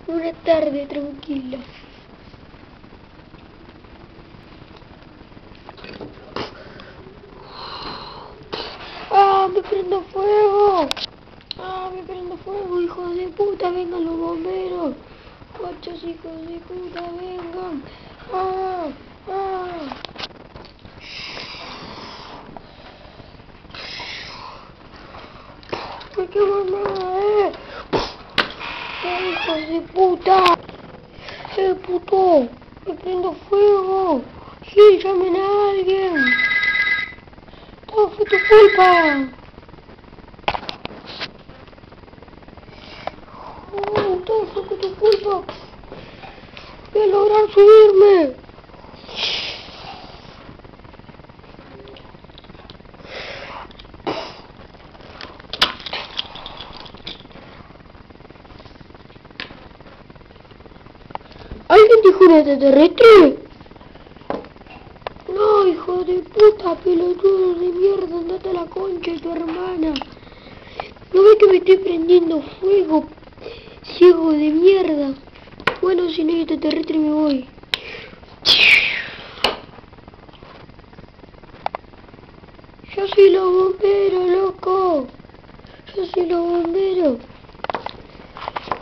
Una tarde tranquila. ¡Ah, me prendo fuego! ¡Ah, me prendo fuego, hijos de puta! ¡Vengan los bomberos! ¡Cochos, hijos de puta, vengan! ¡Ah! ¡Ah! ¡Me quemo nada, ¡hijos de puta! Puto! ¡Me prendo fuego! ¡Sí, llamen a alguien! ¡Todo fue tu culpa! Todo fue por tu culpa. Voy a lograr subirme. ¿Alguien dijo un extraterrestre? No, hijo de puta, pelotudo de mierda, andate a la concha de tu hermana. ¿No ves que me estoy prendiendo fuego, ciego de mierda? Bueno, si no hay extraterrestre me voy. Yo soy los bomberos, loco. Yo soy los bomberos.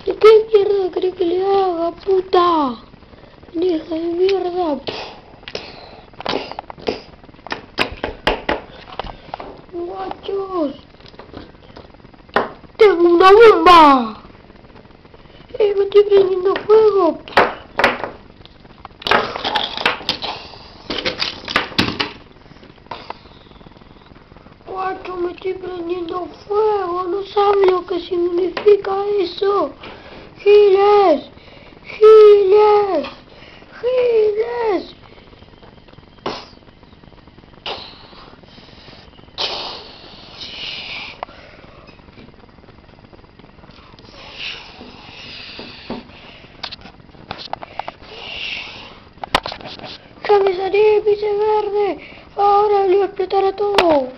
¿Y qué mierda crees que le haga, puta? Vieja de mierda. Guachos. ¡Tengo una bomba! ¡Me estoy prendiendo fuego! Guacho, me estoy prendiendo fuego. No sabe lo que significa eso. ¡Giles! ¡Giles! ¡Giles! ¡Ya me salí, pise verde! Ahora le voy a explotar a todo.